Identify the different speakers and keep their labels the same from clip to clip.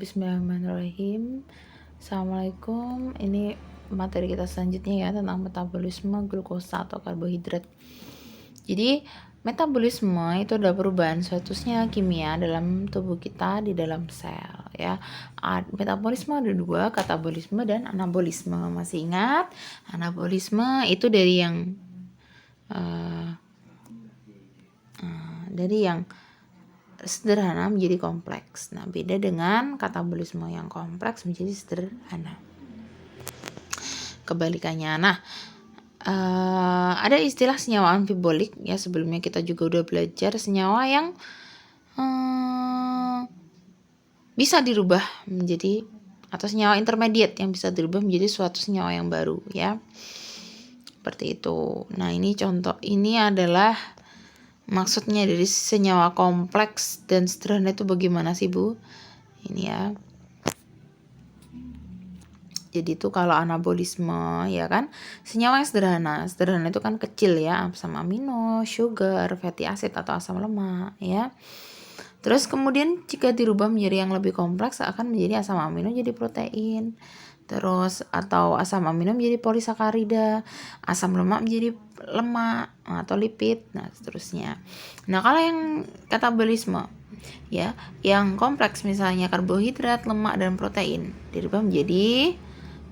Speaker 1: Bismillahirrahmanirrahim. Assalamualaikum. Ini materi kita selanjutnya ya tentang metabolisme glukosa atau karbohidrat. Jadi metabolisme itu adalah perubahan statusnya kimia dalam tubuh kita di dalam sel ya. Metabolisme ada dua, katabolisme dan anabolisme. Masih ingat? Anabolisme itu dari yang sederhana menjadi kompleks. Nah, beda dengan katabolisme yang kompleks menjadi sederhana. Kebalikannya. Nah, ada istilah senyawa amfibolik ya, sebelumnya kita juga udah belajar senyawa yang bisa dirubah menjadi, atau senyawa intermediate yang bisa dirubah menjadi suatu senyawa yang baru ya. Seperti itu. Nah, ini contoh, ini adalah maksudnya dari senyawa kompleks dan sederhana itu bagaimana sih Bu? Ini ya. Jadi itu kalau anabolisme ya kan, senyawa yang sederhana. Sederhana itu kan kecil ya, asam amino, sugar, fatty acid atau asam lemak ya. Terus kemudian jika dirubah menjadi yang lebih kompleks akan menjadi asam amino jadi protein. Terus atau asam amino menjadi polisakarida, asam lemak menjadi lemak atau lipid, nah seterusnya. Nah, kalau yang katabolisme ya, yang kompleks misalnya karbohidrat, lemak dan protein dirubah menjadi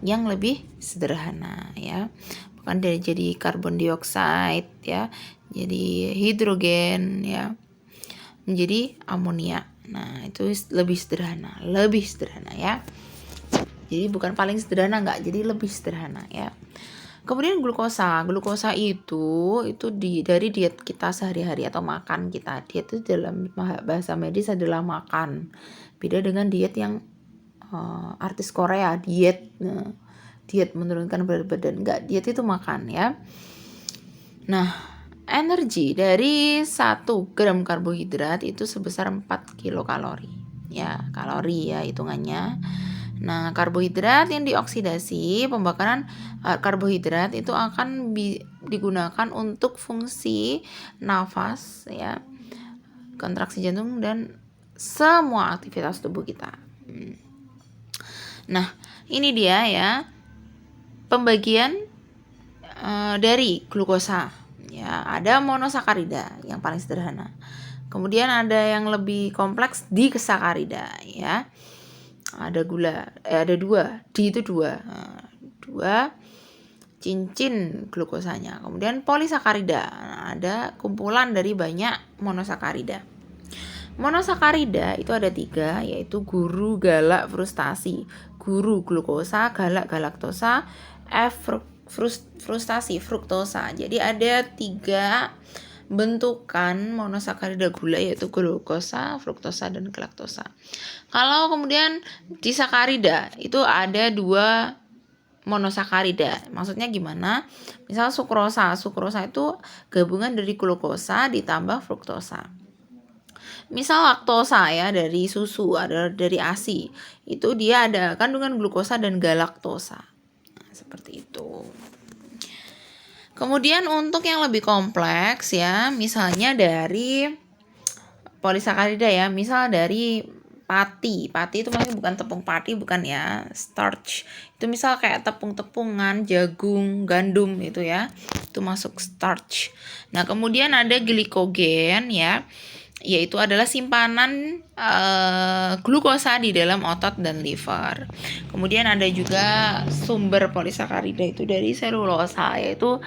Speaker 1: yang lebih sederhana ya. Bukan jadi karbon dioksida ya, jadi hidrogen ya, menjadi amonia. Nah, itu lebih sederhana ya. Jadi bukan paling sederhana, enggak, jadi lebih sederhana ya. Kemudian glukosa itu dari diet kita sehari-hari atau makan kita. Diet itu dalam bahasa medis adalah makan. Beda dengan diet yang artis Korea, diet menurunkan berat badan. Enggak, diet itu makan ya. Nah, energi dari 1 gram karbohidrat itu sebesar 4 kilokalori ya, kalori ya hitungannya. Nah, karbohidrat yang dioksidasi, pembakaran karbohidrat itu akan digunakan untuk fungsi nafas ya, kontraksi jantung dan semua aktivitas tubuh kita. Nah, ini dia ya pembagian dari glukosa ya. Ada monosakarida yang paling sederhana. Kemudian ada yang lebih kompleks disakarida ya. Ada gula, ada 2, di itu 2 cincin glukosanya. Kemudian polisakarida, ada kumpulan dari banyak monosakarida. Monosakarida itu ada 3, yaitu guru, galak, frustasi. Guru glukosa, galak galaktosa, frustasi fruktosa. Jadi ada 3 bentukan monosakarida gula, yaitu glukosa, fruktosa, dan galaktosa. Kalau kemudian disakarida itu ada 2 monosakarida. Maksudnya gimana? Misal sukrosa itu gabungan dari glukosa ditambah fruktosa. Misal laktosa ya, dari susu, ada dari ASI. Itu dia ada kandungan glukosa dan galaktosa. Nah, seperti itu. Kemudian untuk yang lebih kompleks ya, misalnya dari polisakarida ya, misal dari pati itu maksudnya bukan tepung pati, bukan ya, starch. Itu misal kayak tepung-tepungan, jagung, gandum itu ya, itu masuk starch. Nah, kemudian ada glikogen ya, yaitu adalah simpanan glukosa di dalam otot dan liver. Kemudian ada juga sumber polisakarida itu dari selulosa, yaitu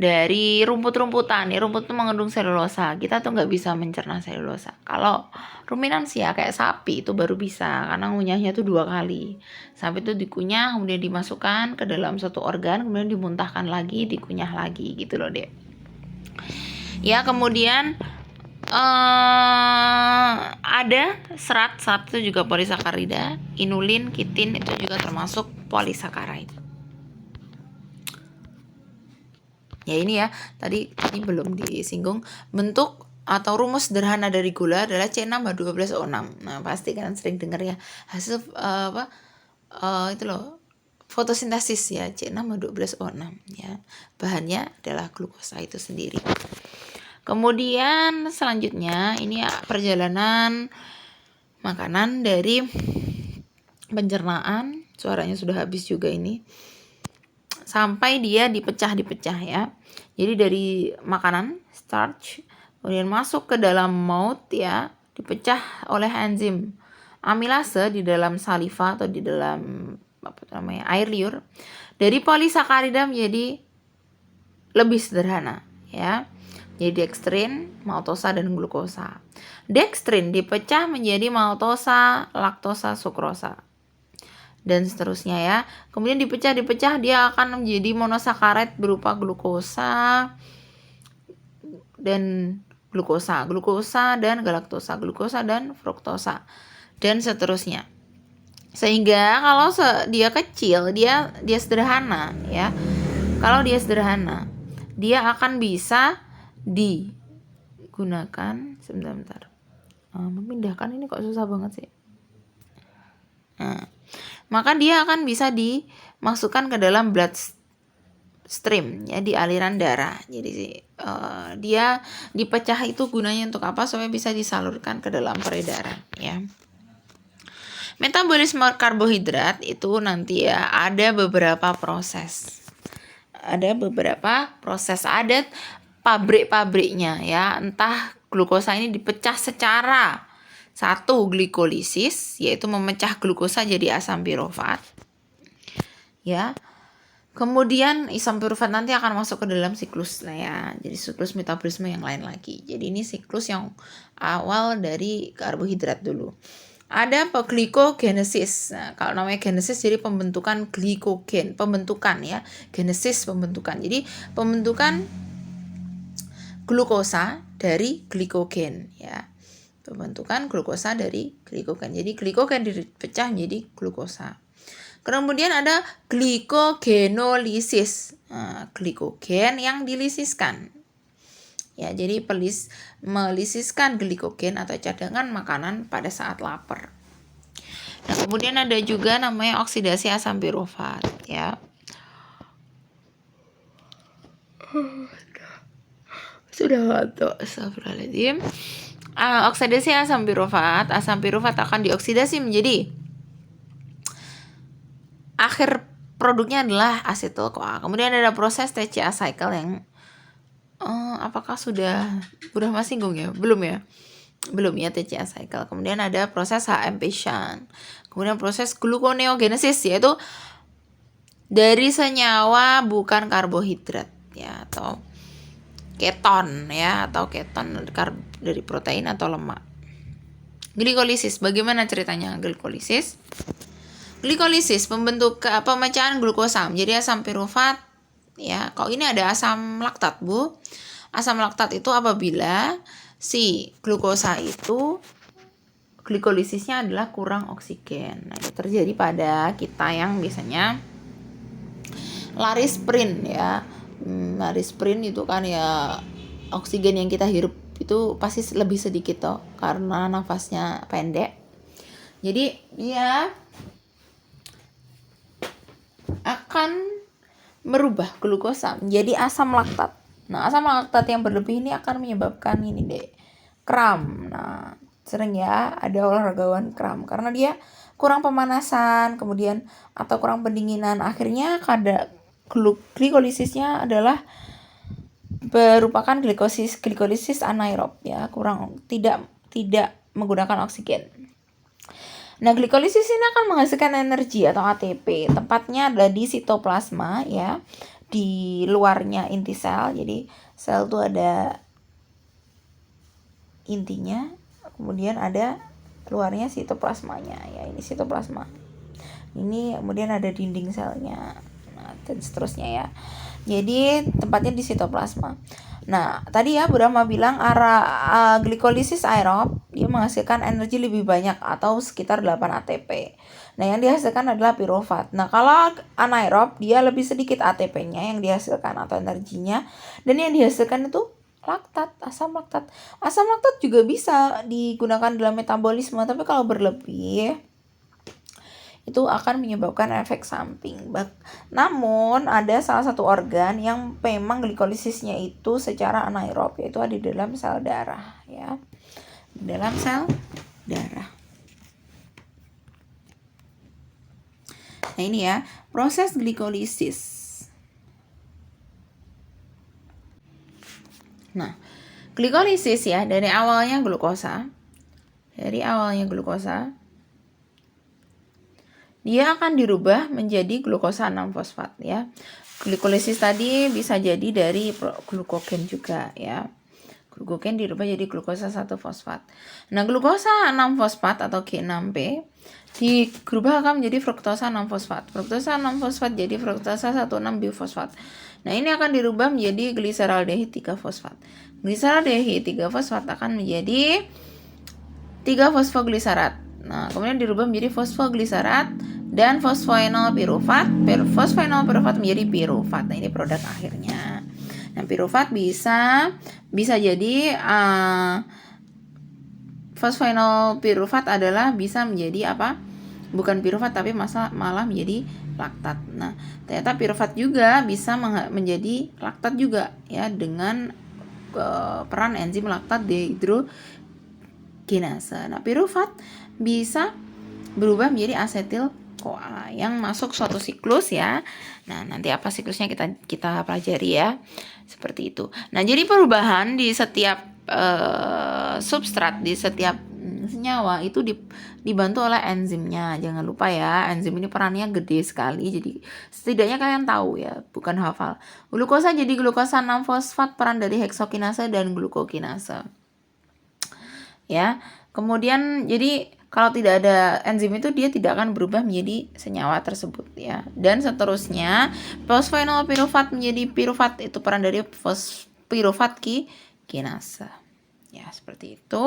Speaker 1: dari rumput-rumputan. Ya, rumput itu mengandung selulosa. Kita tuh nggak bisa mencerna selulosa. Kalau ruminansia kayak sapi itu baru bisa, karena ngunyahnya tuh 2 kali. Sapi itu dikunyah, kemudian dimasukkan ke dalam suatu organ, kemudian dimuntahkan lagi, dikunyah lagi gitu loh, Dek. Ya, kemudian ada serat itu juga polisakarida, inulin, kitin itu juga termasuk polisakarida. Ya, ini ya, tadi ini belum disinggung, bentuk atau rumus sederhana dari gula adalah C6H12O6. Nah, pasti kalian sering dengar ya, hasil itu loh, fotosintesis ya, C6H12O6 ya. Bahannya adalah glukosa itu sendiri. Kemudian selanjutnya ini ya, perjalanan makanan dari pencernaan, suaranya sudah habis juga ini, sampai dia dipecah ya. Jadi dari makanan starch kemudian masuk ke dalam mouth ya, dipecah oleh enzim amilase di dalam saliva atau di dalam air liur. Dari polisakarida menjadi lebih sederhana ya. Jadi dextrin, maltosa dan glukosa. Dextrin dipecah menjadi maltosa, laktosa, sukrosa dan seterusnya ya. Kemudian dipecah dia akan menjadi monosakarat berupa glukosa dan glukosa dan galaktosa, glukosa dan fruktosa dan seterusnya. Sehingga kalau dia kecil, dia sederhana ya. Kalau dia sederhana, dia akan bisa digunakan sebentar. Memindahkan ini kok susah banget sih. Maka dia akan bisa dimasukkan ke dalam blood stream ya, di aliran darah. Jadi dia dipecah itu gunanya untuk apa? Supaya bisa disalurkan ke dalam peredaran ya. Metabolisme karbohidrat itu nanti ya ada beberapa proses. Ada pabrik-pabriknya ya. Entah glukosa ini dipecah secara satu glikolisis, yaitu memecah glukosa jadi asam pirofat. Ya. Kemudian asam pirofat nanti akan masuk ke dalam siklus ya. Jadi siklus metabolisme yang lain lagi. Jadi ini siklus yang awal dari karbohidrat dulu. Ada glikogenesis. Nah, kalau namanya genesis jadi pembentukan glikogen, pembentukan ya. Genesis pembentukan. Jadi pembentukan glukosa dari glikogen ya. Pembentukan glukosa dari glikogen. Jadi glikogen dipecah menjadi glukosa. Kemudian ada glikogenolisis. Nah, glikogen yang dilisiskan. Ya, jadi melisiskan glikogen atau cadangan makanan pada saat lapar. Nah, kemudian ada juga namanya oksidasi asam pirofat ya. Sudah ngantuk, astagfirullahaladzim. Oksidasi asam pirofat akan dioksidasi menjadi akhir produknya adalah asetil CoA. Kemudian ada proses TCA cycle yang apakah sudah Mas singgung ya? Belum ya TCA cycle. Kemudian ada proses HMP shunt. Kemudian proses gluconeogenesis, yaitu dari senyawa bukan karbohidrat ya, atau keton ya, atau keton dari protein atau lemak. Glikolisis, bagaimana ceritanya glikolisis? Glikolisis pemecahan glukosa menjadi asam pirofat ya. Kalau ini ada asam laktat, Bu. Asam laktat itu apabila si glukosa itu glikolisisnya adalah kurang oksigen. Nah, itu terjadi pada kita yang biasanya lari sprint ya. Lari sprint itu kan ya, oksigen yang kita hirup itu pasti lebih sedikit toh, karena nafasnya pendek. Jadi dia akan merubah glukosa menjadi asam laktat. Nah, asam laktat yang berlebih ini akan menyebabkan ini deh, kram. Nah, sering ya ada olahragawan kram karena dia kurang pemanasan, kemudian atau kurang pendinginan. Akhirnya glikolisisnya adalah merupakan glikolisis anaerob ya, tidak menggunakan oksigen. Nah, glikolisis ini akan menghasilkan energi atau ATP. Tempatnya adalah di sitoplasma ya, di luarnya inti sel. Jadi sel itu ada intinya, kemudian ada luarnya sitoplasmanya ya, ini sitoplasma. Ini kemudian ada dinding selnya. Nah, dan seterusnya ya. Jadi tempatnya di sitoplasma. Nah, tadi ya Burama bilang glikolisis aerob dia menghasilkan energi lebih banyak atau sekitar 8 ATP. Nah, yang dihasilkan adalah pirofat. Nah, kalau anaerob dia lebih sedikit ATP-nya yang dihasilkan atau energinya, dan yang dihasilkan itu laktat, asam laktat. Asam laktat juga bisa digunakan dalam metabolisme, tapi kalau berlebih itu akan menyebabkan efek samping. Namun ada salah satu organ yang memang glikolisisnya itu secara anaerob, yaitu ada di dalam sel darah ya. Di dalam sel darah. Nah, ini ya, proses glikolisis. Nah, glikolisis ya, dari awalnya glukosa. Dia akan dirubah menjadi glukosa 6-fosfat ya. Glikolisis tadi bisa jadi dari glukogen juga ya. Glukogen dirubah jadi glukosa 1-fosfat. Nah, glukosa 6-fosfat atau G6P dirubah akan menjadi fruktosa 6-fosfat. Fruktosa 6-fosfat jadi fruktosa 1,6-bifosfat. Nah, ini akan dirubah menjadi gliseraldehid 3-fosfat. Gliseraldehid 3-fosfat akan menjadi 3-fosfogliserat. Nah, kemudian dirubah menjadi fosfogliserat dan fosfoenol pirufat. Fosfoenol pirufat menjadi pirufat. Nah, ini produk akhirnya. Nah, pirufat bisa jadi fosfoenol pirufat adalah bisa menjadi apa? Bukan pirufat tapi malah menjadi laktat. Nah, ternyata pirufat juga bisa menjadi laktat juga ya dengan peran enzim laktat dehidrogenase. Nah, pirufat bisa berubah menjadi asetil CoA yang masuk suatu siklus ya. Nah, nanti apa siklusnya kita pelajari ya. Seperti itu. Nah, jadi perubahan di setiap substrat, di setiap senyawa itu dibantu oleh enzimnya. Jangan lupa ya, enzim ini perannya gede sekali. Jadi setidaknya kalian tahu ya, bukan hafal. Glukosa jadi glukosa 6-fosfat, peran dari heksokinase dan glukokinase. Ya. Kemudian jadi kalau tidak ada enzim itu dia tidak akan berubah menjadi senyawa tersebut ya. Dan seterusnya, fosfoenol pirufat menjadi pirufat, itu peran dari pirufat kinase. Ya, seperti itu.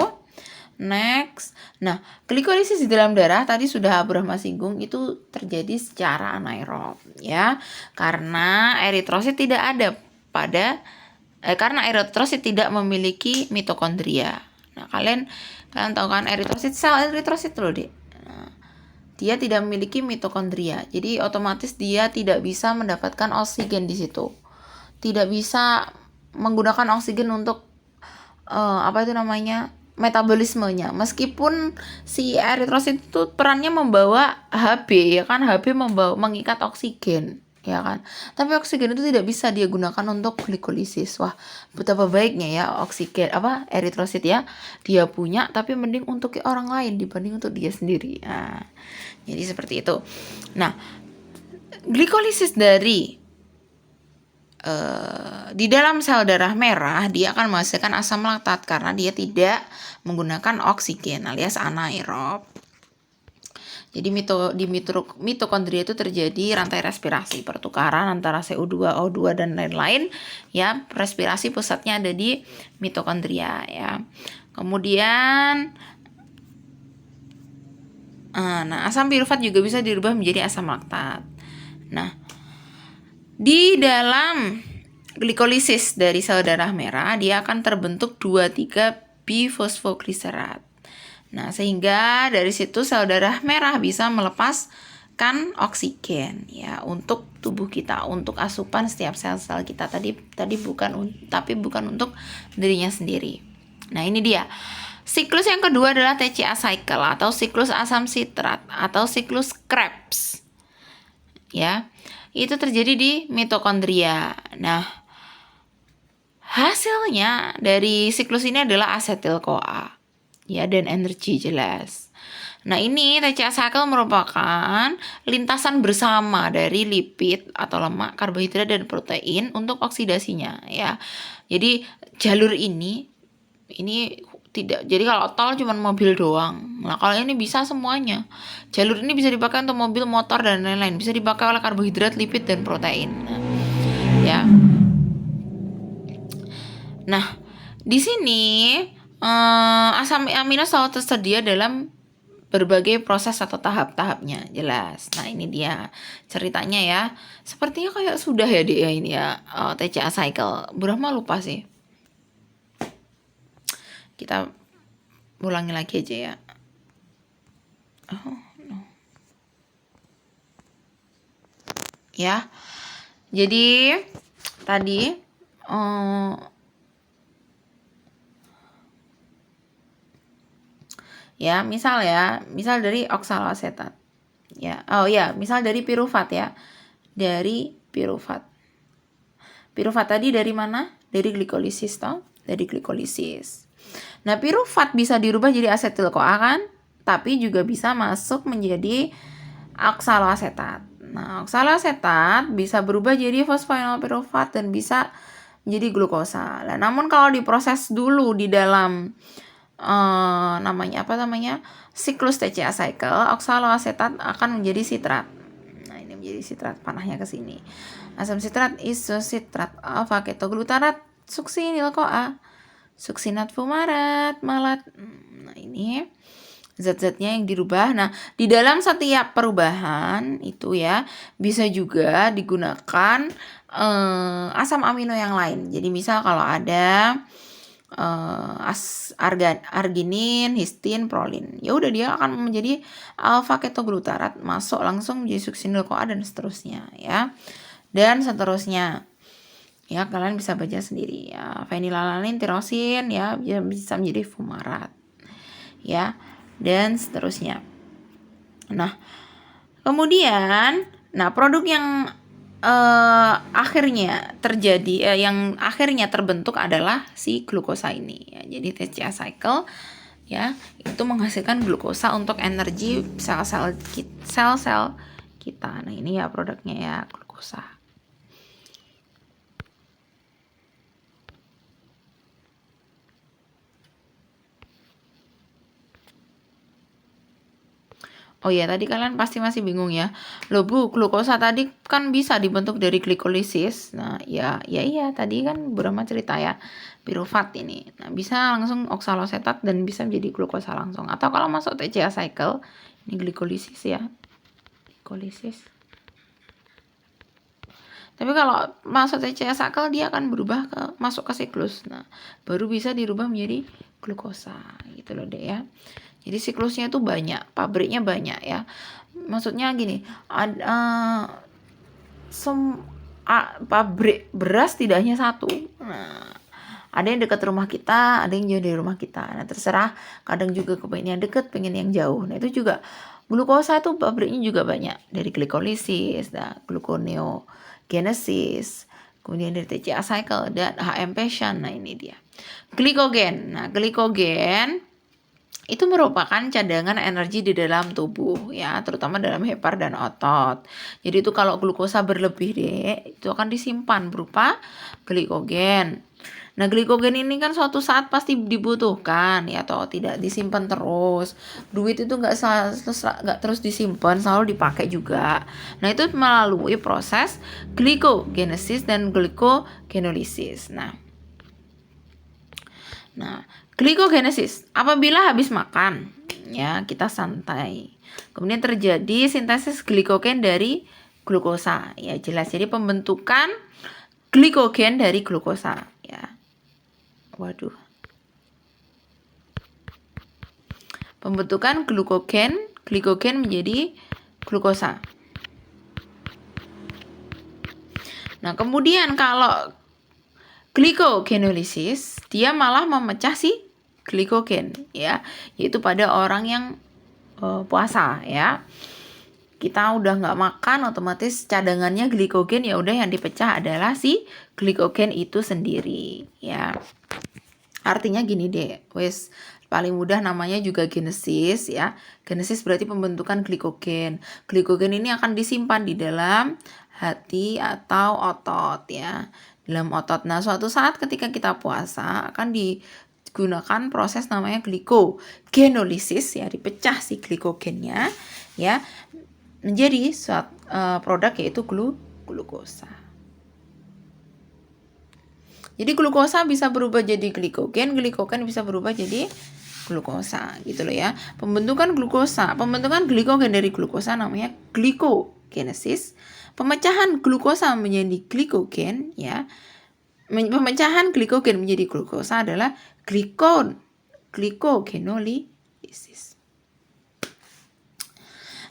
Speaker 1: Next. Nah, glikolisis di dalam darah tadi sudah Abrahma singgung, itu terjadi secara anaerob ya. Karena eritrosit tidak ada karena eritrosit tidak memiliki mitokondria. Nah, kalian tahu kan sel eritrosit loh, Dek. Nah, dia tidak memiliki mitokondria. Jadi otomatis dia tidak bisa mendapatkan oksigen di situ. Tidak bisa menggunakan oksigen untuk metabolismenya. Meskipun si eritrosit itu perannya membawa Hb ya kan, Hb mengikat oksigen ya kan. Tapi oksigen itu tidak bisa dia gunakan untuk glikolisis. Wah, betapa baiknya ya oksigen eritrosit ya. Dia punya tapi mending untuk orang lain dibanding untuk dia sendiri. Nah, jadi seperti itu. Nah, glikolisis di dalam sel darah merah dia akan menghasilkan asam laktat karena dia tidak menggunakan oksigen alias anaerob. Jadi di mitokondria itu terjadi rantai respirasi, pertukaran antara CO2, O2 dan lain-lain ya. Respirasi pusatnya ada di mitokondria ya. Kemudian asam pirufat juga bisa dirubah menjadi asam laktat. Nah, di dalam glikolisis dari sel darah merah dia akan terbentuk 2,3 bifosfogliserat. Nah, sehingga dari situ sel darah merah bisa melepaskan oksigen ya untuk tubuh kita, untuk asupan setiap sel-sel kita tadi bukan untuk dirinya sendiri. Nah, ini dia. Siklus yang kedua adalah TCA cycle atau siklus asam sitrat atau siklus Krebs. Ya. Itu terjadi di mitokondria. Nah, hasilnya dari siklus ini adalah asetil CoA. Ya, dan energi jelas. Nah, ini TCA cycle merupakan lintasan bersama dari lipid atau lemak, karbohidrat dan protein untuk oksidasinya ya. Jadi jalur ini tidak. Jadi kalau tol cuma mobil doang. Nah, kalau ini bisa semuanya. Jalur ini bisa dipakai untuk mobil, motor dan lain-lain. Bisa dipakai oleh karbohidrat, lipid dan protein. Nah, ya. Nah, di sini asam amino selalu tersedia dalam berbagai proses atau tahap-tahapnya, jelas. Nah, ini dia ceritanya ya. Sepertinya kayak sudah ya dia ini ya, TCA cycle. Burahma lupa sih. Kita ulangi lagi aja ya. Ya. Jadi tadi misal dari oksaloasetat ya. Oh ya, misal dari pirufat ya. Dari pirufat. Pirufat tadi dari mana? Dari glikolisis toh, dari glikolisis. Nah, pirufat bisa dirubah jadi asetil-CoA kan? Tapi juga bisa masuk menjadi oksaloasetat. Nah, oksaloasetat bisa berubah jadi fosfoenolpirufat dan bisa menjadi glukosa. Nah, namun kalau diproses dulu di dalam siklus TCA cycle, oksaloasetat akan menjadi sitrat. Nah, ini menjadi sitrat, panahnya ke sini. Asam sitrat, isositrat, alfa ketoglutarat, suksinil-CoA, suksinat fumarat, malat. Nah, ini zat-zatnya yang dirubah. Nah, di dalam setiap perubahan itu ya bisa juga digunakan asam amino yang lain. Jadi misal kalau ada arginin, histin, prolin, ya udah dia akan menjadi alfa ketoglutarat, masuk langsung menjadi suksinil-CoA dan seterusnya ya. Dan seterusnya. Ya, kalian bisa baca sendiri ya. Fenilalanin, tirosin ya bisa menjadi fumarat. Ya, dan seterusnya. Nah, kemudian produk yang akhirnya terjadi yang akhirnya terbentuk adalah si glukosa ini ya. Jadi TCA cycle ya itu menghasilkan glukosa untuk energi sel-sel kita. Nah, ini ya produknya ya, glukosa. Oh ya, tadi kalian pasti masih bingung ya. Loh Bu, glukosa tadi kan bisa dibentuk dari glikolisis. Nah, iya tadi kan Bu Rama cerita ya. Pirufat ini. Nah, bisa langsung oksaloasetat dan bisa menjadi glukosa langsung. Atau kalau masuk TCA cycle, ini glikolisis ya. Glikolisis. Tapi kalau masuk TCA cycle dia akan berubah masuk ke siklus. Nah, baru bisa dirubah menjadi glukosa gitu loh deh ya. Jadi siklusnya itu banyak, pabriknya banyak ya. Maksudnya gini, pabrik beras tidak hanya satu. Nah, ada yang dekat rumah kita, ada yang jauh dari rumah kita. Nah, terserah. Kadang juga kepengen yang dekat, pengen yang jauh. Nah, itu juga glukosa itu pabriknya juga banyak. Dari glikolisis, gluconeogenesis, kemudian dari TCA cycle dan HM Passion. Nah, ini dia. Glikogen. Nah, glikogen itu merupakan cadangan energi di dalam tubuh ya, terutama dalam hepar dan otot. Jadi itu kalau glukosa berlebih deh, itu akan disimpan berupa glikogen. Nah, glikogen ini kan suatu saat pasti dibutuhkan ya, atau tidak disimpan terus. Duit itu nggak terus disimpan, selalu dipakai juga. Nah, itu melalui proses glikogenesis dan glikogenolysis. Nah, glikogenesis apabila habis makan ya kita santai. Kemudian terjadi sintesis glikogen dari glukosa ya, jelas. Jadi pembentukan glikogen dari glukosa ya. Pembentukan glikogen menjadi glukosa. Nah, kemudian kalau glikogenolysis dia malah memecah si glikogen ya, yaitu pada orang yang puasa ya. Kita udah nggak makan, otomatis cadangannya glikogen, ya udah yang dipecah adalah si glikogen itu sendiri ya. Artinya gini deh, paling mudah namanya juga genesis ya. Genesis berarti pembentukan glikogen. Glikogen ini akan disimpan di dalam hati atau otot ya, dalam otot. Nah, suatu saat ketika kita puasa akan digunakan proses namanya glikogenolysis ya, dipecah si glikogennya ya menjadi produk yaitu glukosa. Jadi glukosa bisa berubah jadi glikogen bisa berubah jadi glukosa gitu loh ya. Pembentukan glikogen dari glukosa namanya glikogenesis. Pemecahan glukosa menjadi glikogen ya. Pemecahan glikogen menjadi glukosa adalah glikogenolysis.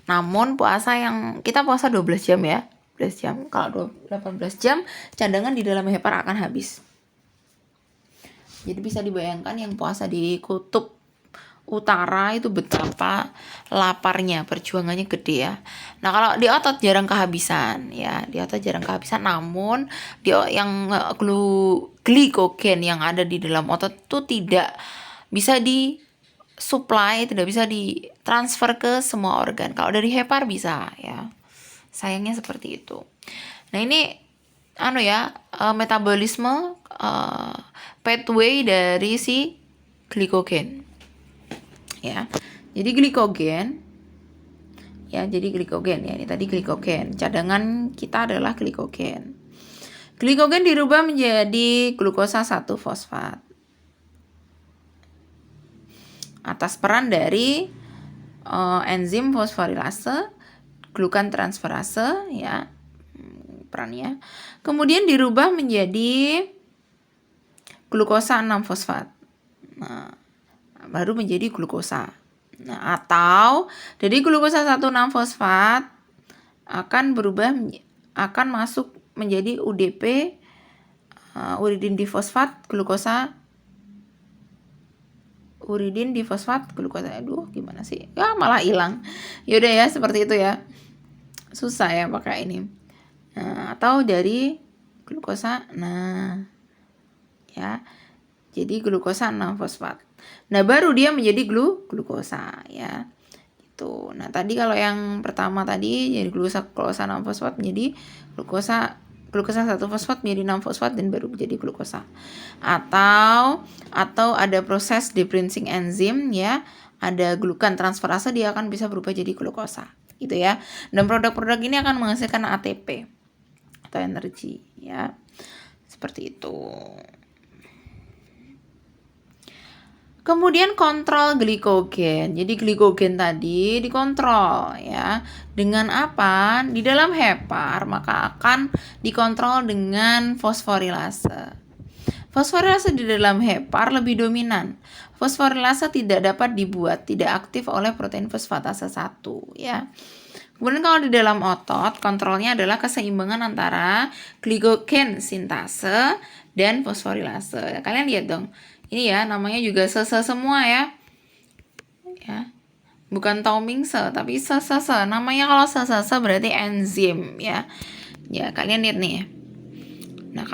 Speaker 1: Namun kita puasa 12 jam ya. 12 jam. Kalau 18 jam cadangan di dalam hepar akan habis. Jadi bisa dibayangkan yang puasa di kutub utara itu betapa laparnya, perjuangannya gede ya. Nah, kalau di otot jarang kehabisan ya, di otot jarang kehabisan, namun yang glikogen yang ada di dalam otot itu tidak bisa di supply, tidak bisa ditransfer ke semua organ. Kalau dari hepar bisa ya. Sayangnya seperti itu. Nah, ini metabolisme pathway dari si glikogen. Ya. Jadi glikogen ya, ini tadi glikogen. Cadangan kita adalah glikogen. Glikogen dirubah menjadi glukosa 1-fosfat. Atas peran dari enzim fosforilase, glukan transferase ya, perannya. Kemudian dirubah menjadi glukosa 6-fosfat. Nah, baru menjadi glukosa. Nah, atau dari glukosa 1,6-fosfat akan masuk menjadi UDP, uridin difosfat glukosa. Aduh, gimana sih? Ya, malah hilang. Yaudah ya, seperti itu ya. Susah ya pakai ini. Nah, atau dari glukosa. Nah, ya. Jadi glukosa 6-fosfat. Nah, baru dia menjadi glukosa ya. Gitu. Nah, tadi kalau yang pertama tadi jadi glukosa 6-fosfat menjadi glukosa 1-fosfat menjadi 6-fosfat dan baru menjadi glukosa. Atau ada proses debranching enzim ya, ada glukan transferase, dia akan bisa berubah jadi glukosa gitu ya. Dan produk-produk ini akan menghasilkan ATP atau energi ya. Seperti itu. Kemudian kontrol glikogen. Jadi glikogen tadi dikontrol ya. Dengan apa? Di dalam hepar maka akan dikontrol dengan fosforilase. Fosforilase di dalam hepar lebih dominan. Fosforilase tidak dapat dibuat, tidak aktif oleh protein fosfatase 1 ya. Kemudian kalau di dalam otot, kontrolnya adalah keseimbangan antara glikogen sintase dan fosforilase. Kalian lihat dong. Ini ya, namanya juga semua ya. Ya. Bukan Taumingshe, tapi se. Namanya kalau se berarti enzim ya. Ya, kalian lihat nih. Nah,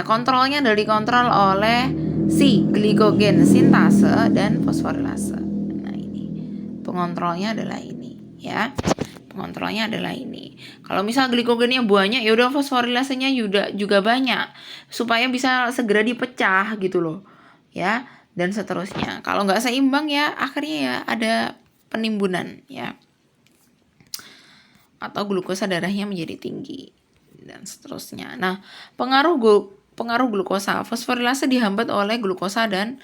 Speaker 1: kontrolnya adalah dikontrol oleh si glikogen sintase dan fosforilase. Nah, ini. Pengontrolnya adalah ini ya. Pengontrolnya adalah ini. Kalau misal glikogennya banyak, ya udah fosforilasenya juga banyak supaya bisa segera dipecah gitu loh. Ya, dan seterusnya. Kalau nggak seimbang ya akhirnya ya ada penimbunan ya. Atau glukosa darahnya menjadi tinggi dan seterusnya. Nah, pengaruh glukosa, fosforilase dihambat oleh glukosa dan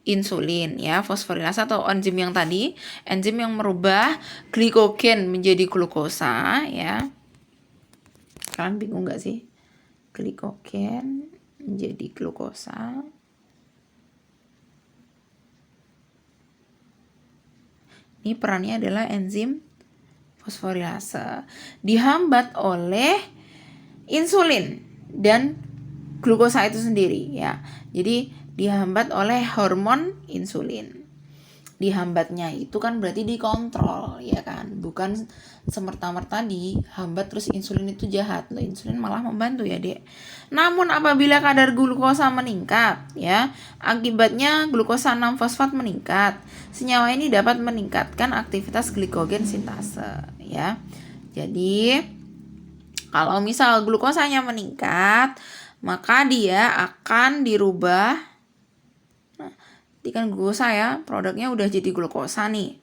Speaker 1: insulin ya. Fosforilase atau enzim yang tadi, enzim yang merubah glikogen menjadi glukosa ya. Kalian bingung nggak sih? Glikogen menjadi glukosa. Ini perannya adalah enzim fosforilase. Dihambat oleh insulin dan glukosa itu sendiri ya. Jadi dihambat oleh hormon insulin. Dihambatnya itu kan berarti dikontrol ya kan. Bukan semerta-merta dihambat terus insulin itu jahat. Loh, insulin malah membantu ya, Dek. Namun apabila kadar glukosa meningkat ya, akibatnya glukosa 6-fosfat meningkat. Senyawa ini dapat meningkatkan aktivitas glikogen sintase ya. Jadi kalau misal glukosanya meningkat, maka dia akan dirubah. Nah, ini kan glukosa ya, produknya udah jadi glukosa nih.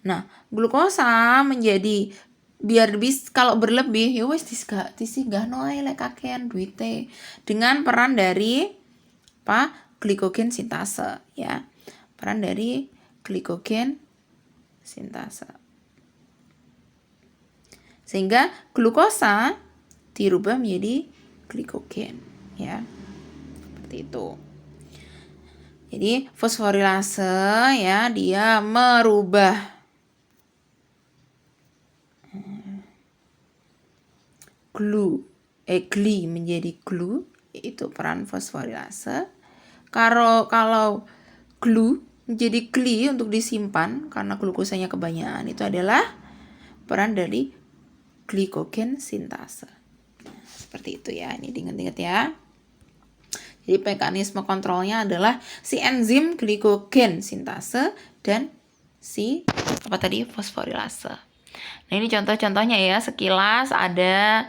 Speaker 1: Nah, glukosa menjadi biar kalau berlebih ya wis disinggahno ae lek kakean duite dengan peran dari glikogen sintase ya. Peran dari glikogen sintase. Sehingga glukosa dirubah menjadi glikogen ya. Seperti itu. Jadi fosforilase ya, dia merubah gli menjadi glu, itu peran fosforilase. Kalau glu menjadi gli untuk disimpan karena glukosanya kebanyakan, itu adalah peran dari glikogen sintase. Seperti itu ya, ini diingat-ingat ya. Jadi mekanisme kontrolnya adalah si enzim glikogen sintase dan si fosforilase. Nah, ini contoh-contohnya ya, sekilas ada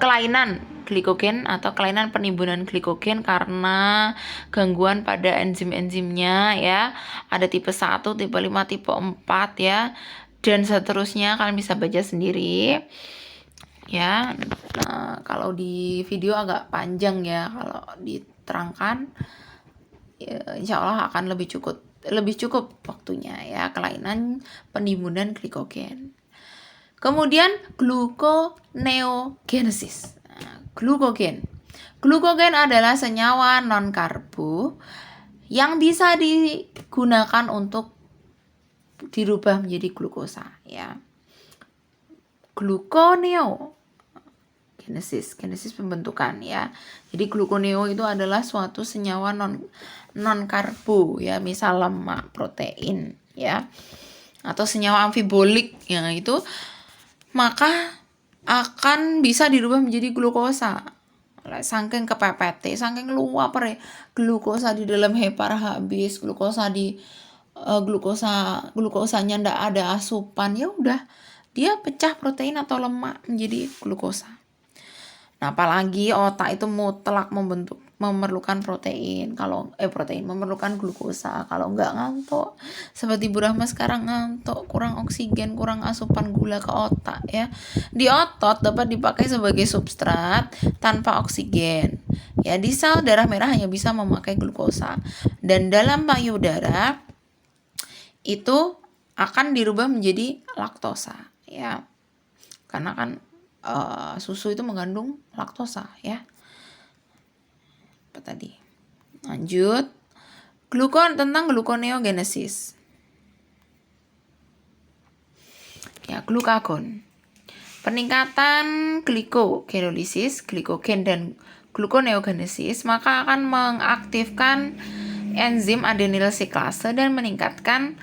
Speaker 1: kelainan glikogen atau kelainan penimbunan glikogen karena gangguan pada enzim-enzimnya ya. Ada tipe 1, tipe 5, tipe 4 ya. Dan seterusnya, kalian bisa baca sendiri. Ya, nah, kalau di video agak panjang ya, kalau diterangkan ya, insya Allah akan lebih cukup waktunya ya, kelainan penimbunan glikogen. Kemudian gluconeogenesis. Nah, glukogen adalah senyawa non karbo yang bisa digunakan untuk dirubah menjadi glukosa ya. Genesis pembentukan ya. Jadi gluconeo itu adalah suatu senyawa non karbo ya, misal lemak, protein ya, atau senyawa amfibolik ya, itu maka akan bisa dirubah menjadi glukosa. Saking kepepet, saking luap glukosa di dalam hepar habis, glukosanya ndak ada asupan, ya udah dia pecah protein atau lemak menjadi glukosa. Nah, apalagi otak itu mutlak memerlukan memerlukan glukosa. Kalau enggak ngantuk, seperti Bu Rahma sekarang ngantuk, kurang oksigen, kurang asupan gula ke otak ya. Di otot dapat dipakai sebagai substrat tanpa oksigen. Ya, di sel darah merah hanya bisa memakai glukosa. Dan dalam payudara itu akan dirubah menjadi laktosa ya. Karena kan susu itu mengandung laktosa ya. Apa tadi? Lanjut. Tentang gluconeogenesis. Ya, glukagon. Peningkatan glikogen dan gluconeogenesis maka akan mengaktifkan enzim adenyl siklase dan meningkatkan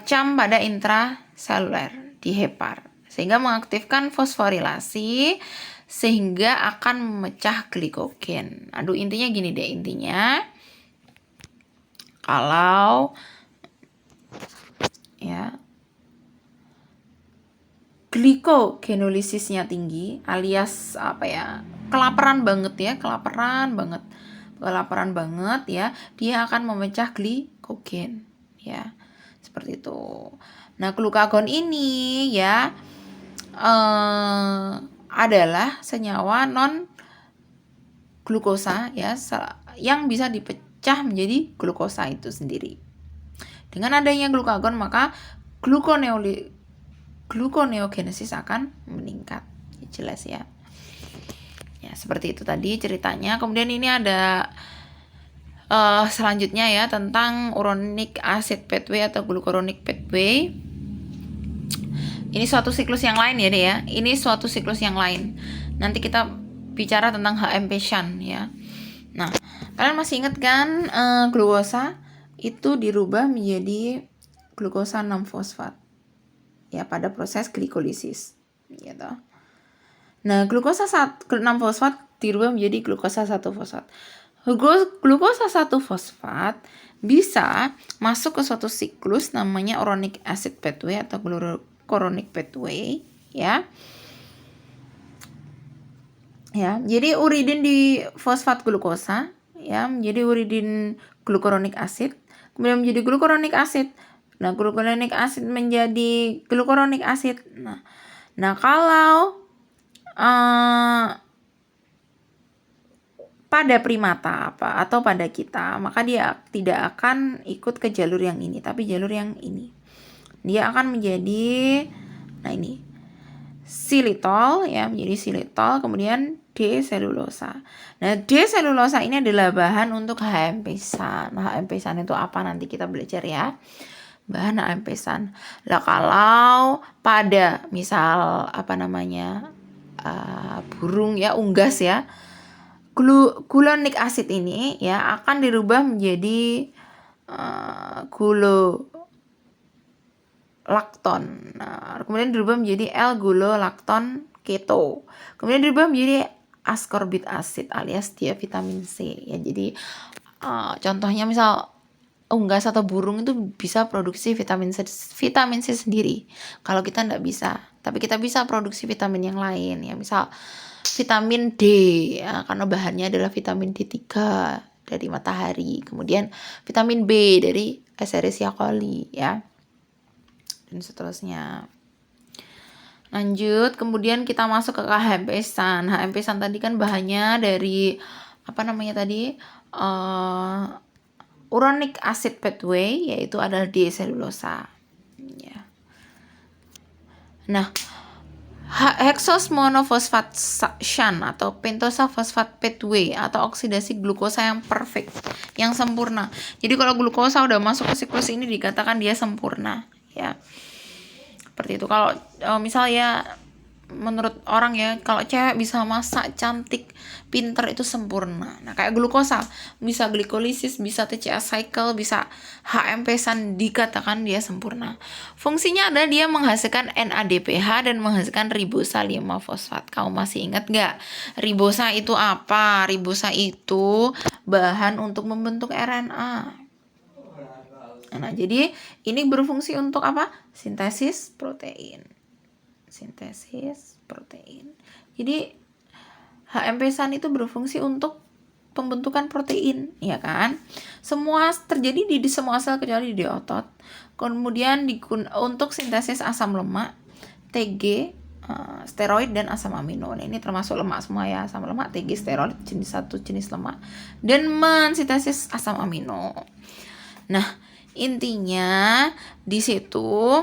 Speaker 1: cam pada intraseluler di hepar, sehingga mengaktifkan fosforilasi sehingga akan memecah glikogen. Intinya gini deh, kalau ya glikogenosisnya tinggi alias kelaparan banget ya, dia akan memecah glikogen ya, seperti itu. Nah, glukagon ini ya adalah senyawa non glukosa ya, yang bisa dipecah menjadi glukosa itu sendiri. Dengan adanya glukagon maka gluconeogenesis akan meningkat. Jelas ya. Ya, seperti itu tadi ceritanya. Kemudian ini ada selanjutnya ya, tentang uronic acid pathway atau glucuronic pathway. Ini suatu siklus yang lain ya deh ya. Ini suatu siklus yang lain. Nanti kita bicara tentang HMP-SHAN ya. Nah, kalian masih ingat kan glukosa itu dirubah menjadi glukosa 6-fosfat ya pada proses glikolisis gitu. Nah, glukosa 6-fosfat dirubah menjadi glukosa 1-fosfat. Glukosa 1-fosfat bisa masuk ke suatu siklus namanya uronic acid pathway atau glucuronic pathway ya. Ya, jadi uridin di fosfat glukosa ya menjadi uridin glucuronic acid, kemudian menjadi glucuronic acid. Nah, glucuronic acid menjadi glucuronic acid. Nah, kalau pada primata atau pada kita, maka dia tidak akan ikut ke jalur yang ini, tapi jalur yang ini. Dia akan menjadi xylitol ya, menjadi xylitol, kemudian D-selulosa. Nah, D-selulosa ini adalah bahan untuk HMP-SHAN. HMP-SHAN itu apa, nanti kita belajar ya. Bahan HMP-SHAN. Lah, kalau pada misal burung ya, unggas ya, Gluconic acid ini ya akan dirubah menjadi gulolakton. Nah, kemudian dirubah menjadi L-gulolakton keto. Kemudian dirubah menjadi ascorbic acid alias dia vitamin C ya. Jadi contohnya misal unggas atau burung itu bisa produksi vitamin C sendiri. Kalau kita enggak bisa, tapi kita bisa produksi vitamin yang lain ya. Misal vitamin D ya, karena bahannya adalah vitamin D3 dari matahari. Kemudian vitamin B dari Escherichia coli ya. Dan seterusnya. Lanjut, kemudian kita masuk ke HMP-san. HMP-san tadi kan bahannya dari uronic acid pathway, yaitu adalah D-selulosa ya. Nah, hexose monofosfat shan atau pentosa fosfat pathway atau oksidasi glukosa yang perfect, yang sempurna. Jadi kalau glukosa udah masuk ke siklus ini dikatakan dia sempurna ya. Seperti itu. Kalau misalnya menurut orang ya, kalau cewek bisa masak cantik, pinter, itu sempurna. Nah, kayak glukosa, bisa glikolisis, bisa TCA cycle, bisa HMP-san, dikatakan dia sempurna. Fungsinya adalah dia menghasilkan NADPH dan menghasilkan ribosa 5-fosfat. Kamu masih ingat gak? Ribosa itu apa? Ribosa itu bahan untuk membentuk RNA. Nah, jadi ini berfungsi untuk apa? Sintesis protein. Jadi HMP-san itu berfungsi untuk pembentukan protein, ya kan? Semua terjadi di semua sel kecuali di otot. Kemudian untuk sintesis asam lemak, TG, steroid dan asam amino. Nah, ini termasuk lemak semua ya, asam lemak, TG, steroid, jenis lemak, dan mensintesis asam amino. Nah, intinya di situ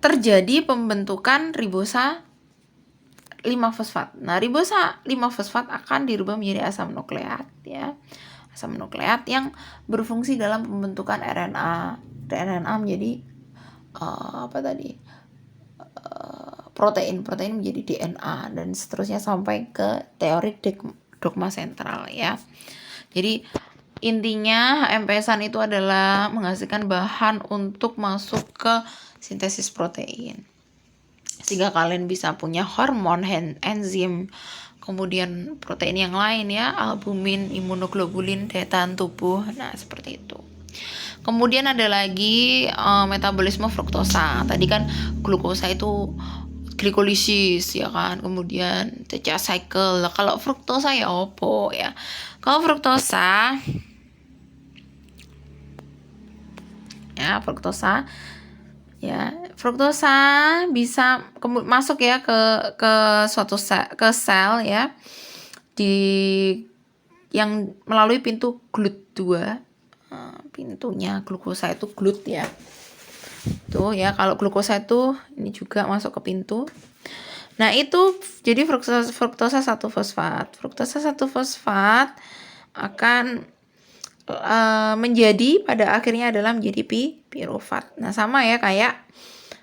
Speaker 1: terjadi pembentukan ribosa 5-fosfat. Nah, ribosa 5-fosfat akan dirubah menjadi asam nukleat ya. Asam nukleat yang berfungsi dalam pembentukan RNA. RNA menjadi protein menjadi DNA dan seterusnya sampai ke teori dogma sentral ya. Jadi intinya HMP-san itu adalah menghasilkan bahan untuk masuk ke sintesis protein, sehingga kalian bisa punya hormon, enzim, kemudian protein yang lain ya, albumin, imunoglobulin, daya tahan tubuh. Nah, seperti itu. Kemudian ada lagi metabolisme fruktosa. Tadi kan glukosa itu glikolisis ya kan, kemudian TCA cycle. Kalau fruktosa ya opo ya? Kalau fruktosa bisa masuk ya ke suatu sel ya, yang melalui pintu GLUT2. Pintunya glukosa itu GLUT ya. Tuh ya, kalau glukosa itu ini juga masuk ke pintu. Nah, itu jadi fruktosa 1-fosfat. Fruktosa 1-fosfat akan menjadi pada akhirnya adalah menjadi pirufat. Nah, sama ya kayak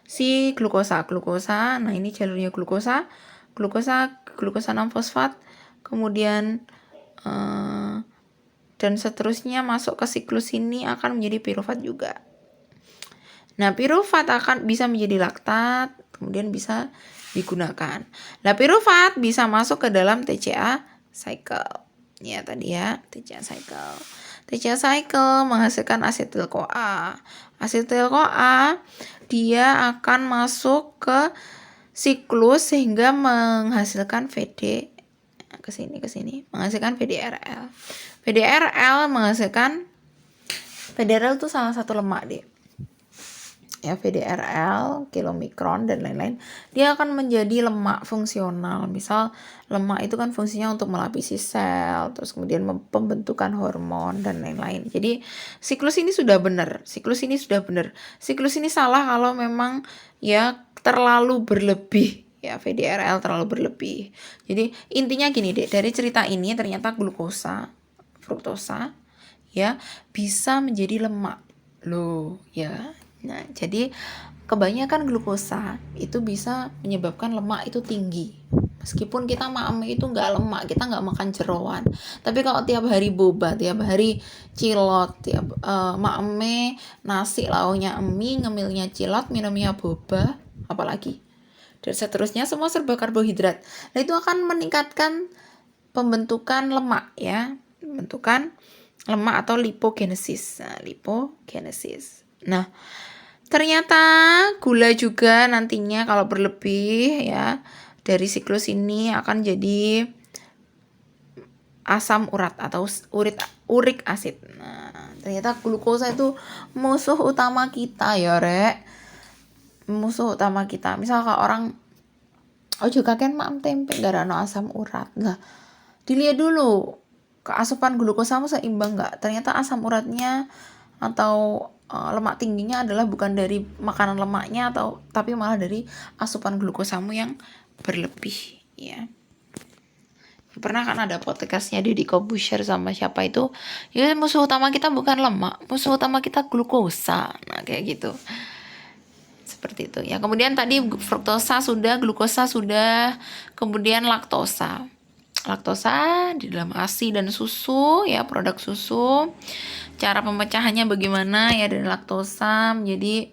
Speaker 1: si glukosa. Nah, ini jalurnya glukosa 6-fosfat, kemudian dan seterusnya masuk ke siklus ini akan menjadi pirufat juga. Nah, pirufat akan bisa menjadi laktat, kemudian bisa digunakan. Nah, pirufat bisa masuk ke dalam TCA cycle. Ya, tadi ya, TCA cycle. TCA cycle menghasilkan asetil-CoA. Asetil-CoA dia akan masuk ke siklus sehingga menghasilkan menghasilkan VDRL. VDRL itu salah satu lemak deh. Ya, VDRL, kilomikron dan lain-lain, dia akan menjadi lemak fungsional. Misal lemak itu kan fungsinya untuk melapisi sel, terus kemudian pembentukan hormon dan lain-lain. Jadi siklus ini sudah benar. Siklus ini salah kalau memang ya terlalu berlebih. Ya, VDRL terlalu berlebih. Jadi intinya gini deh, dari cerita ini ternyata glukosa, fruktosa ya bisa menjadi lemak loh ya. Nah, jadi kebanyakan glukosa itu bisa menyebabkan lemak itu tinggi. Meskipun kita maem itu nggak lemak, kita nggak makan jeroan. Tapi kalau tiap hari boba, tiap hari cilot, tiap maeme nasi lauknya mie, ngemilnya cilot, minumnya boba, apalagi. Dan seterusnya semua serba karbohidrat. Nah itu akan meningkatkan pembentukan lemak ya, pembentukan lemak atau lipogenesis. Nah, lipogenesis. Nah, ternyata gula juga nantinya kalau berlebih ya dari siklus ini akan jadi asam urat atau uric acid. Nah, ternyata glukosa itu musuh utama kita ya, Rek. Musuh utama kita. Misal kalau orang juga kan maem tempe gara asam urat. Lah, dilihat dulu keasupan glukosamu seimbang nggak? Ternyata asam uratnya atau lemak tingginya adalah bukan dari makanan lemaknya tapi malah dari asupan glukosamu yang berlebih ya. Pernah kan ada podcastnya Deddy Corbuzier sama siapa itu, ya musuh utama kita bukan lemak, musuh utama kita glukosa. Nah kayak gitu, seperti itu ya. Kemudian tadi fruktosa sudah, glukosa sudah, kemudian laktosa di dalam ASI dan susu ya, produk susu. Cara pemecahannya bagaimana ya dari laktosa menjadi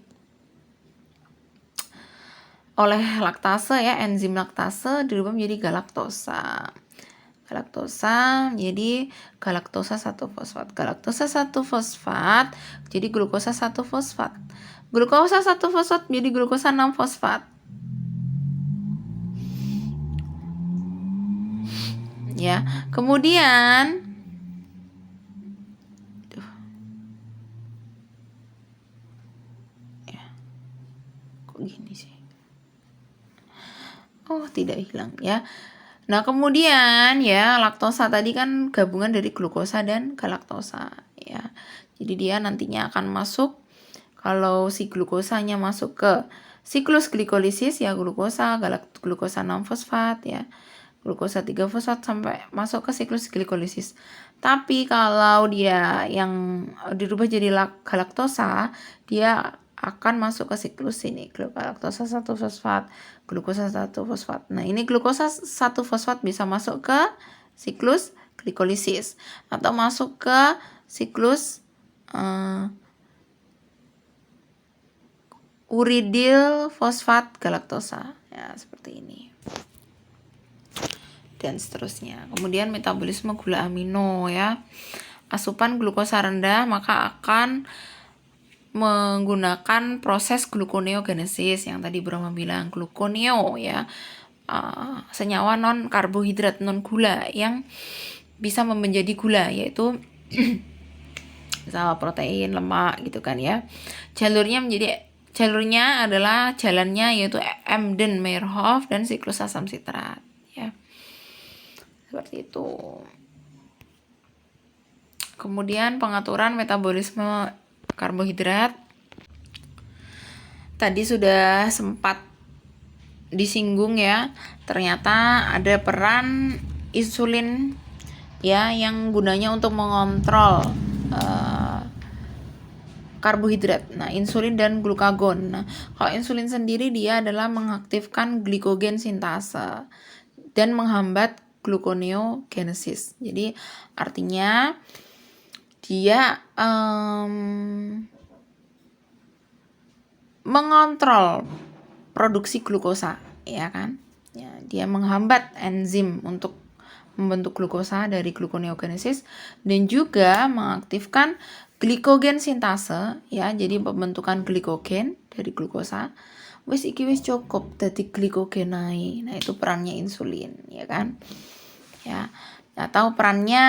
Speaker 1: oleh laktase ya, enzim laktase dirubah menjadi galaktosa. Galaktosa menjadi galaktosa 1 fosfat. Galaktosa 1 fosfat jadi glukosa 1 fosfat. Glukosa 1 fosfat menjadi glukosa 6 fosfat. Ya, kemudian kok gini sih? Oh, tidak hilang ya. Nah, kemudian ya laktosa tadi kan gabungan dari glukosa dan galaktosa ya. Jadi dia nantinya akan masuk, kalau si glukosanya masuk ke siklus glikolisis ya, glukosa 6 fosfat ya. Glukosa 3 fosfat sampai masuk ke siklus glikolisis. Tapi kalau dia yang dirubah jadi galaktosa, dia akan masuk ke siklus ini, galaktosa 1 fosfat, glukosa 1 fosfat. Nah, ini glukosa 1 fosfat bisa masuk ke siklus glikolisis atau masuk ke siklus uridyl fosfat galaktosa ya, seperti ini dan seterusnya. Kemudian metabolisme gula amino ya, asupan glukosa rendah maka akan menggunakan proses gluconeogenesis yang tadi Brahma bilang, gluconeo ya, senyawa non karbohidrat non gula yang bisa menjadi gula, yaitu misalnya protein, lemak gitu kan ya. Jalurnya adalah jalannya yaitu Embden-Meyerhof dan siklus asam sitrat ya. Seperti itu. Kemudian pengaturan metabolisme karbohidrat tadi sudah sempat disinggung ya. Ternyata ada peran insulin ya yang gunanya untuk mengontrol karbohidrat. Nah, insulin dan glukagon. Nah, kalau insulin sendiri dia adalah mengaktifkan glikogen sintase dan menghambat gluconeogenesis. Jadi artinya dia mengontrol produksi glukosa, ya kan? Ya, dia menghambat enzim untuk membentuk glukosa dari gluconeogenesis dan juga mengaktifkan glikogen sintase ya, jadi pembentukan glikogen dari glukosa. Wis iki wis cukup dadi glikogen ae. Nah, itu perannya insulin, ya kan? Ya. Atau perannya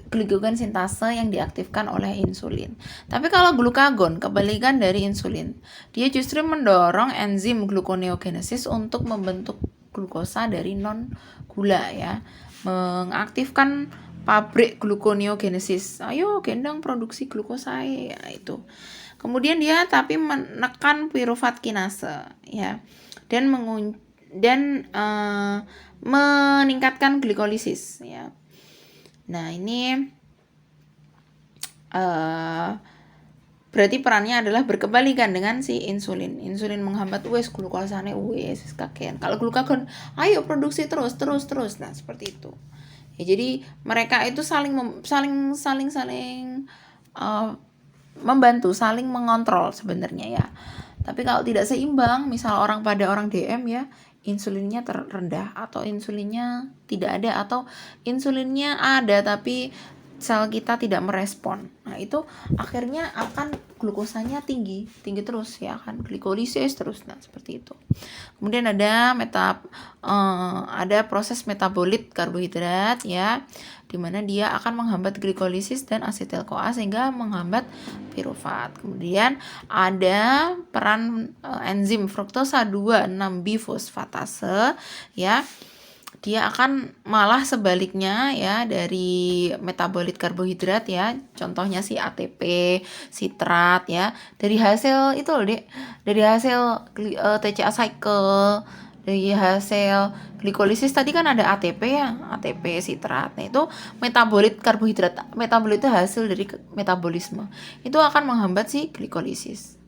Speaker 1: glikogen sintase yang diaktifkan oleh insulin. Tapi kalau glukagon kebalikan dari insulin. Dia justru mendorong enzim gluconeogenesis untuk membentuk glukosa dari non gula ya. Mengaktifkan pabrik gluconeogenesis. Ayo gendang produksi glukosa ya, itu. Kemudian dia tapi menekan pirufat kinase ya. Dan meningkatkan glikolisis ya. Nah, ini Berarti perannya adalah berkebalikan dengan si insulin. Insulin menghambat wes glukosane wes kakean. Kalau glukagon, ayo produksi terus. Nah, seperti itu. Ya, jadi mereka itu saling membantu, saling mengontrol sebenarnya ya. Tapi kalau tidak seimbang, misal orang DM ya, insulinnya terendah atau insulinnya tidak ada atau insulinnya ada tapi sel kita tidak merespon. Nah, itu akhirnya akan glukosanya tinggi terus ya kan, glikolisis terus. Nah, seperti itu. Kemudian ada proses metabolit karbohidrat ya, dimana dia akan menghambat glikolisis dan asetil-CoA sehingga menghambat pirufat. Kemudian ada peran enzim fruktosa 2,6 bifosfatase ya. Dia akan malah sebaliknya ya dari metabolit karbohidrat ya, contohnya si ATP, sitrat ya, dari hasil itu loh Dek, dari hasil TCA cycle, dari hasil glikolisis tadi kan ada ATP ya, ATP, sitrat. Nah, itu metabolit karbohidrat, metabolit itu hasil dari metabolisme, itu akan menghambat si glikolisis.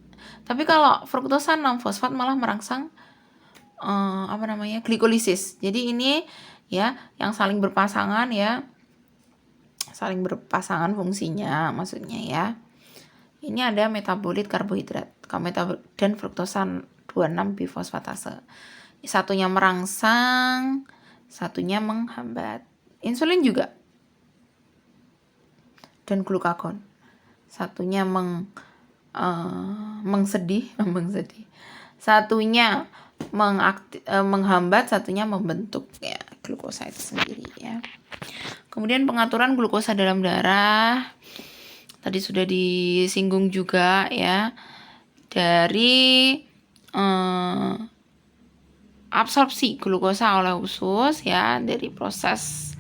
Speaker 1: Tapi kalau fruktosa 6 fosfat malah merangsang glikolisis. Jadi ini ya yang saling berpasangan ya, saling berpasangan fungsinya maksudnya ya. Ini ada metabolit karbohidrat dan fruktosa 26 bifosfatase. Satunya merangsang, satunya menghambat. Insulin juga dan glukagon. Satunya mengsedih. Satunya menghambat, satunya membentuk ya glukosa itu sendiri ya. Kemudian pengaturan glukosa dalam darah tadi sudah disinggung juga ya, dari absorpsi glukosa oleh usus ya, dari proses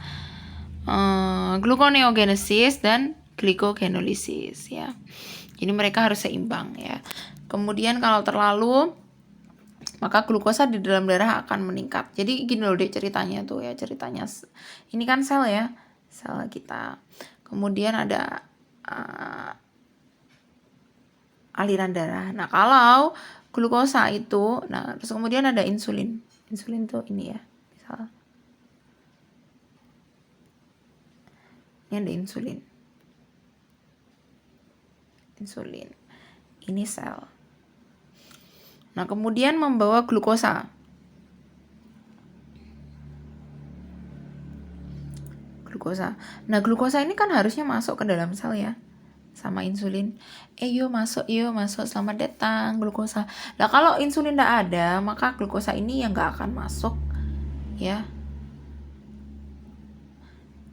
Speaker 1: gluconeogenesis dan glycogenolisis ya. Jadi mereka harus seimbang ya. Kemudian kalau terlalu, maka glukosa di dalam darah akan meningkat. Jadi gini loh Dek ceritanya tuh ya, ceritanya ini kan sel ya, sel kita. Kemudian ada aliran darah. Nah, kalau glukosa itu, nah terus kemudian ada insulin. Insulin tuh ini ya, misal ini ada insulin. Ini sel. Nah, kemudian membawa glukosa. Nah, glukosa ini kan harusnya masuk ke dalam sel ya, sama insulin. Yuk masuk, selamat datang glukosa. Nah, kalau insulin tidak ada, maka glukosa ini yang nggak akan masuk ya.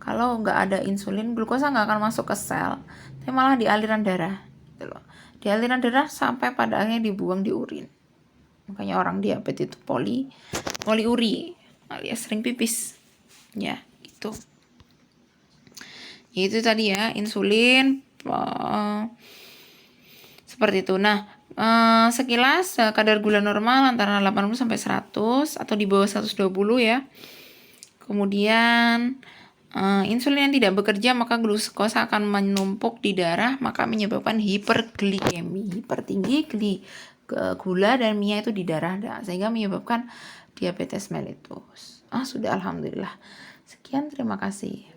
Speaker 1: Kalau nggak ada insulin, glukosa nggak akan masuk ke sel, tapi malah di aliran darah. Gitu loh. Di aliran darah sampai pada akhirnya dibuang di urin. Makanya orang diabetes itu poliuri alias sering pipis ya, itu tadi ya, insulin seperti itu. Nah, sekilas kadar gula normal antara 80 sampai 100 atau di bawah 120 ya. Kemudian insulin yang tidak bekerja, maka glukosa akan menumpuk di darah, maka menyebabkan hiperglikemi, hipertinggi gula dan minyak itu di darah, sehingga menyebabkan diabetes mellitus. Sudah, alhamdulillah. Sekian, terima kasih.